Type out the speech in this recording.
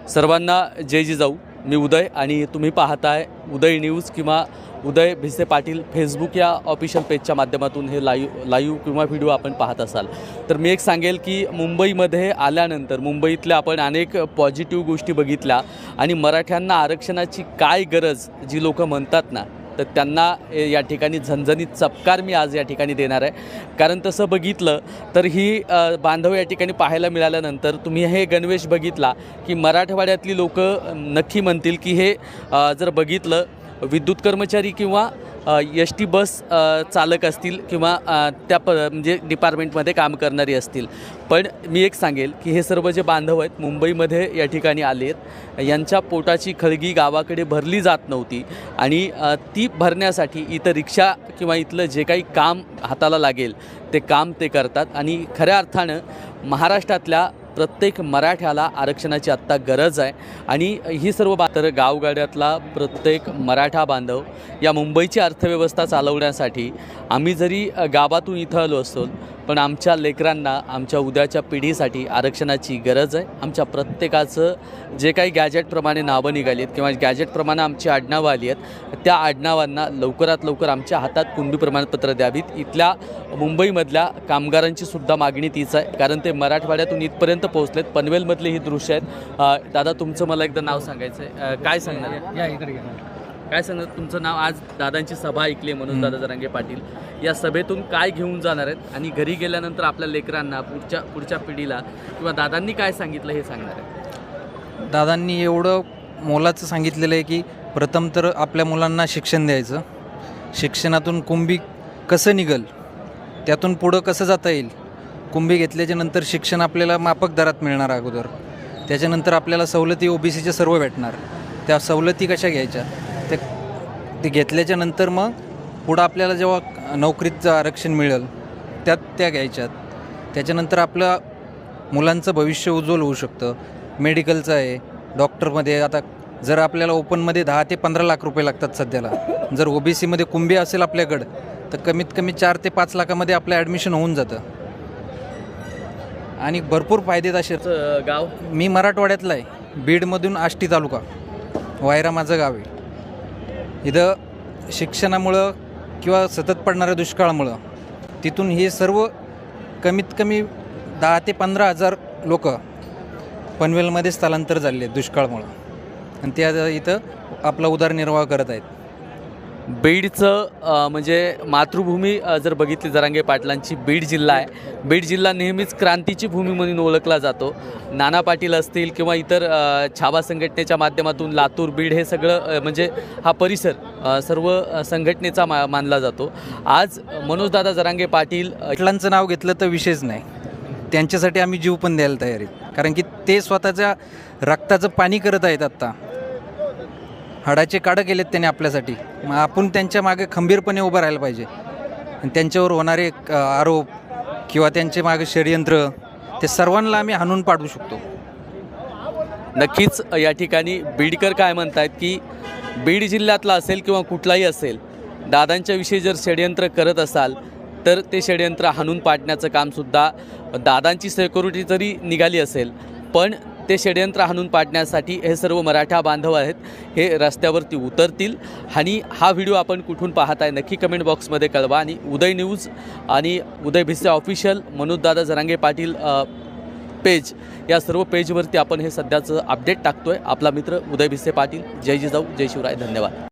सर्वांना जय जिजाऊ. मी उदय आणि तुम्ही पाहताय उदय न्यूज किंवा उदय भिसे पाटील फेसबुक या ऑफिशियल पेजच्या माध्यमातून हे लाईव्ह किंवा व्हिडिओ आपण पाहत असाल तर मी एक सांगेल की मुंबईमध्ये आल्यानंतर मुंबईतल्या आपण अनेक पॉझिटिव्ह गोष्टी बघितल्या आणि मराठ्यांना आरक्षणाची काय गरज जी लोक म्हणतात ना तर त्यांना या ठिकाणी झणझणीत चपकार मी आज या ठिकाणी देणार आहे. कारण तसं बघितलं तर ही बांधव या ठिकाणी पाहायला मिळाल्यानंतर तुम्ही हे गणवेश बघितला की मराठवाड्यातली लोक नक्की म्हणतील की हे जर बघितलं विद्युत कर्मचारी किंवा टी बस चालक असतील किंवा त्या म्हणजे डिपार्टमेंटमध्ये काम करणारी असतील. पण मी एक सांगेल की हे सर्व जे बांधव आहेत मुंबईमध्ये या ठिकाणी आले आहेत, यांच्या पोटाची खळगी गावाकडे भरली जात नव्हती आणि ती भरण्यासाठी इथं रिक्षा किंवा इथलं जे काही काम हाताला लागेल ते काम ते करतात आणि खऱ्या अर्थानं महाराष्ट्रातल्या प्रत्येक मराठ्याला आरक्षणाची आत्ता गरज आहे. आणि ही सर्व तर गावगाड्यातला प्रत्येक मराठा बांधव या मुंबईची अर्थव्यवस्था चालवण्यासाठी आम्ही जरी गावातून इथं आलो असतो पण आमच्या लेकरांना आमच्या उद्याच्या पिढीसाठी आरक्षणाची गरज आहे. आमच्या प्रत्येकाचं जे काही गॅजेटप्रमाणे नावं निघाली आहेत किंवा गॅजेटप्रमाणे आमची आडनावं आली आहेत त्या आडनावांना लवकरात लवकर आमच्या हातात कुणबी प्रमाणपत्र द्यावीत. इथल्या मुंबईमधल्या कामगारांची सुद्धा मागणी तीच आहे कारण ते मराठवाड्यातून इथपर्यंत पोहोचलेत. पनवेलमधले ही दृश्य आहेत. दादा तुमचं मला एकदा नाव सांगायचं आहे, काय सांगणार या इकडे काय सांगणार तुमचं नाव? आज दादांची सभा ऐकली आहे म्हणून दादा जरांगे पाटील या सभेतून काय घेऊन जाणार आहेत आणि घरी गेल्यानंतर आपल्या लेकरांना पुढच्या पिढीला किंवा दादांनी काय सांगितलं हे सांगणार आहे? दादांनी एवढं मोलाचं सांगितलेलं आहे की प्रथम तर आपल्या मुलांना शिक्षण द्यायचं, शिक्षणातून कुंभी कसं निघल त्यातून पुढं कसं जाता येईल. कुंभी घेतल्याच्या नंतर शिक्षण आपल्याला माफक दरात मिळणार अगोदर, त्याच्यानंतर आपल्याला सवलती OBCच्या सर्व भेटणार. त्या सवलती कशा घ्यायच्या ते घेतल्याच्या नंतर मग पुढं आपल्याला जेव्हा नोकरीचं आरक्षण मिळेल त्या घ्यायच्यात. त्याच्यानंतर आपलं मुलांचं भविष्य उज्ज्वल होऊ शकतं. मेडिकलचं आहे, डॉक्टरमध्ये आता जर आपल्याला ओपनमध्ये 10 ते 15 लाख रुपये लागतात सध्याला, जर OBCमध्ये कुंभी असेल आपल्याकडं तर कमीत कमी 4 ते 5 लाखामध्ये आपलं ॲडमिशन होऊन जातं आणि भरपूर फायदेत असे. गाव मी मराठवाड्यातला आहे, बीडमधून आष्टी तालुका वायरा माझं गाव आहे. इथं शिक्षणामुळं किंवा सतत पडणाऱ्या दुष्काळामुळं तिथून हे सर्व कमीत कमी 10 ते 15 हजार लोक पनवेलमध्ये स्थलांतर झाले आहेत दुष्काळामुळं आणि ते आता इथं आपला उदरनिर्वाह करत आहेत. बीडचं म्हणजे मातृभूमी जर बघितली जरांगे पाटलांची बीड जिल्हा आहे. बीड जिल्हा नेहमीच क्रांतीची भूमी म्हणून ओळखला जातो. नाना पाटील असतील किंवा इतर छावा संघटनेच्या माध्यमातून लातूर बीड हे सगळं म्हणजे हा परिसर सर्व संघटनेचा मानला जातो. आज मनोजदादा जरांगे पाटलांचं नाव घेतलं तर विषयच नाही. त्यांच्यासाठी आम्ही जीव पण द्यायला तयार आहेत कारण की ते स्वतःच्या रक्ताचं पाणी करत आहेत. आत्ता हाडाचे काढं केलेत त्यांनी आपल्यासाठी. मग आपण त्यांच्या मागे खंबीरपणे उभं राहायला पाहिजे आणि त्यांच्यावर होणारे आरोप किंवा त्यांचे मागे षडयंत्र ते सर्वांना आम्ही हाणून पाडू शकतो. नक्कीच या ठिकाणी बीडकर काय म्हणतात की बीड जिल्ह्यातला असेल किंवा कुठलाही असेल दादांच्या विषयी जर षडयंत्र करत असाल तर ते षडयंत्र हाणून पाडण्याचं कामसुद्धा दादांची सिक्युरिटी जरी निघाली असेल पण ते षडयंत्र हाणून पाडण्यासाठी हे सर्व मराठा बांधव आहेत हे रस्त्यावरती उतरतील. आणि हा व्हिडिओ आपण कुठून पाहताय नक्की कमेंट बॉक्समध्ये कळवा. आणि उदय न्यूज आणि उदय भिसे ऑफिशियल मनोजदादा जरांगे पाटील पेज या सर्व पेजवरती आपण हे सध्याचं अपडेट टाकतोय. आपला मित्र उदय भिसे पाटील. जय जिजाऊ, जय शिवराय, धन्यवाद.